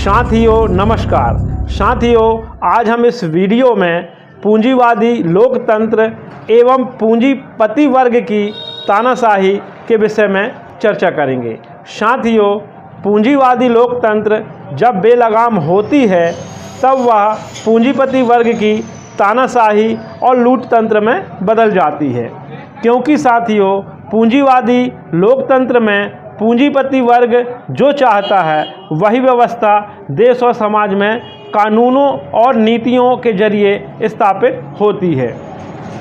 साथियों नमस्कार। साथियों, आज हम इस वीडियो में पूंजीवादी लोकतंत्र एवं पूंजीपति वर्ग की तानाशाही के विषय में चर्चा करेंगे। साथियों, पूंजीवादी लोकतंत्र जब बेलगाम होती है तब वह पूंजीपति वर्ग की तानाशाही और लूटतंत्र में बदल जाती है, क्योंकि साथियों पूंजीवादी लोकतंत्र में पूंजीपति वर्ग जो चाहता है वही व्यवस्था देश और समाज में कानूनों और नीतियों के जरिए स्थापित होती है।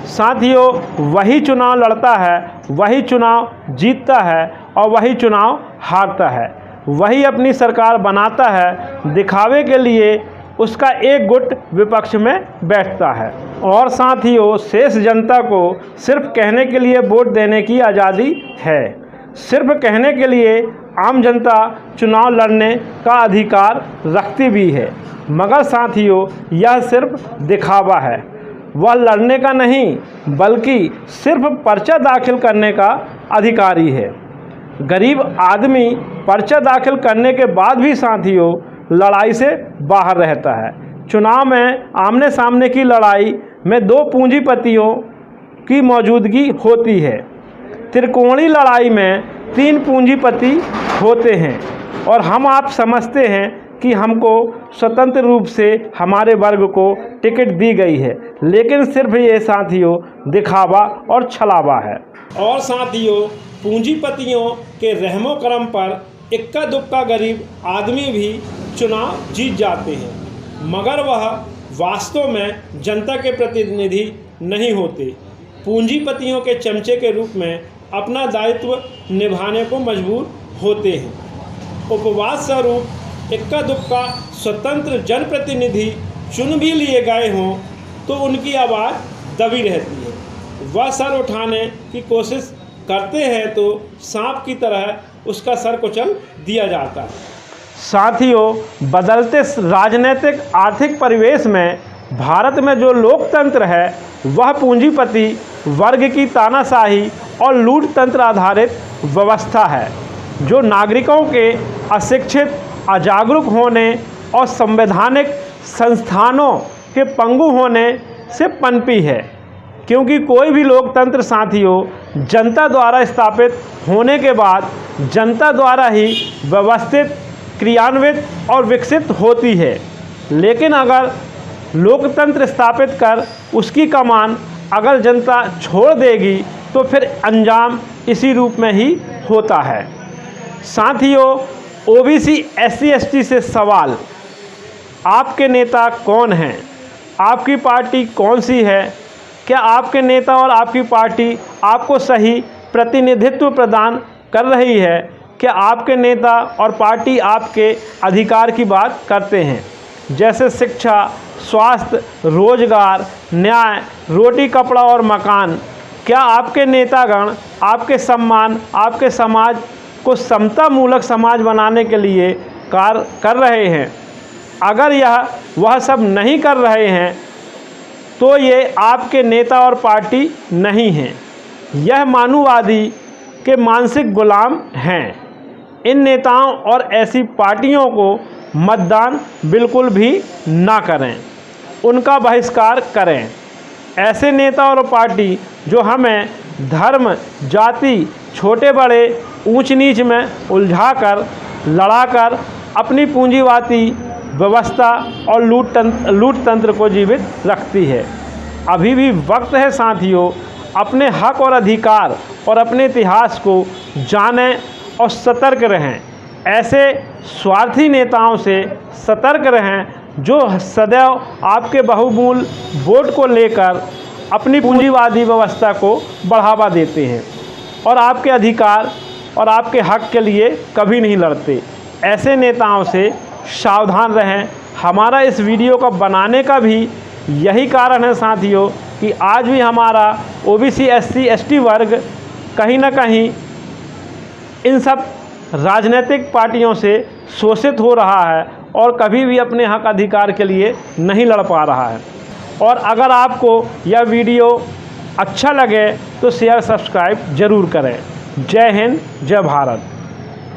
साथियों, वही चुनाव लड़ता है, वही चुनाव जीतता है और वही चुनाव हारता है। वही अपनी सरकार बनाता है, दिखावे के लिए उसका एक गुट विपक्ष में बैठता है और साथियों शेष जनता को सिर्फ कहने के लिए वोट देने की आज़ादी है। सिर्फ कहने के लिए आम जनता चुनाव लड़ने का अधिकार रखती भी है, मगर साथियों यह सिर्फ दिखावा है। वह लड़ने का नहीं बल्कि सिर्फ पर्चा दाखिल करने का अधिकारी है। गरीब आदमी पर्चा दाखिल करने के बाद भी साथियों लड़ाई से बाहर रहता है। चुनाव में आमने सामने की लड़ाई में दो पूंजीपतियों की मौजूदगी होती है। त्रिकोणीय लड़ाई में तीन पूंजीपति होते हैं और हम आप समझते हैं कि हमको स्वतंत्र रूप से हमारे वर्ग को टिकट दी गई है, लेकिन सिर्फ ये साथियों दिखावा और छलावा है। और साथियों पूंजीपतियों के रहमो करम पर इक्का दुक्का गरीब आदमी भी चुनाव जीत जाते हैं, मगर वह वास्तव में जनता के प्रतिनिधि नहीं होते। पूंजीपतियों के चमचे के रूप में अपना दायित्व निभाने को मजबूर होते हैं। उपवास स्वरूप इक्का दुक्का स्वतंत्र जनप्रतिनिधि चुन भी लिए गए हों तो उनकी आवाज़ दबी रहती है। वह सर उठाने की कोशिश करते हैं तो सांप की तरह उसका सर कुचल दिया जाता है। साथियों, बदलते राजनीतिक आर्थिक परिवेश में भारत में जो लोकतंत्र है वह पूंजीपति वर्ग की तानाशाही और लूटतंत्र आधारित व्यवस्था है, जो नागरिकों के अशिक्षित, अजागरूक होने और संवैधानिक संस्थानों के पंगु होने से पनपी है। क्योंकि कोई भी लोकतंत्र साथियों जनता द्वारा स्थापित होने के बाद जनता द्वारा ही व्यवस्थित, क्रियान्वित और विकसित होती है। लेकिन अगर लोकतंत्र स्थापित कर उसकी कमान अगर जनता छोड़ देगी तो फिर अंजाम इसी रूप में ही होता है। साथियों, ओबीसी एससी एसटी से सवाल, आपके नेता कौन हैं? आपकी पार्टी कौन सी है? क्या आपके नेता और आपकी पार्टी आपको सही प्रतिनिधित्व प्रदान कर रही है? क्या आपके नेता और पार्टी आपके अधिकार की बात करते हैं, जैसे शिक्षा, स्वास्थ्य, रोजगार, न्याय, रोटी कपड़ा और मकान? क्या आपके नेतागण आपके सम्मान, आपके समाज को समता मूलक समाज बनाने के लिए कार्य कर रहे हैं? अगर वह सब नहीं कर रहे हैं तो ये आपके नेता और पार्टी नहीं हैं, यह मानववादी के मानसिक गुलाम हैं। इन नेताओं और ऐसी पार्टियों को मतदान बिल्कुल भी ना करें, उनका बहिष्कार करें। ऐसे नेता और पार्टी जो हमें धर्म, जाति, छोटे बड़े, ऊंच नीच में उलझाकर, लड़ाकर अपनी पूंजीवादी व्यवस्था और लूटतंत्र को जीवित रखती है। अभी भी वक्त है साथियों, अपने हक और अधिकार और अपने इतिहास को जानें और सतर्क रहें। ऐसे स्वार्थी नेताओं से सतर्क रहें जो सदैव आपके बहुमूल्य वोट को लेकर अपनी पूंजीवादी व्यवस्था को बढ़ावा देते हैं और आपके अधिकार और आपके हक के लिए कभी नहीं लड़ते। ऐसे नेताओं से सावधान रहें। हमारा इस वीडियो को बनाने का भी यही कारण है साथियों कि आज भी हमारा ओबीसी एससी एसटी वर्ग कहीं ना कहीं इन सब राजनीतिक पार्टियों से शोषित हो रहा है और कभी भी अपने हक अधिकार के लिए नहीं लड़ पा रहा है। और अगर आपको यह वीडियो अच्छा लगे तो शेयर सब्सक्राइब ज़रूर करें। जय हिंद, जय भारत।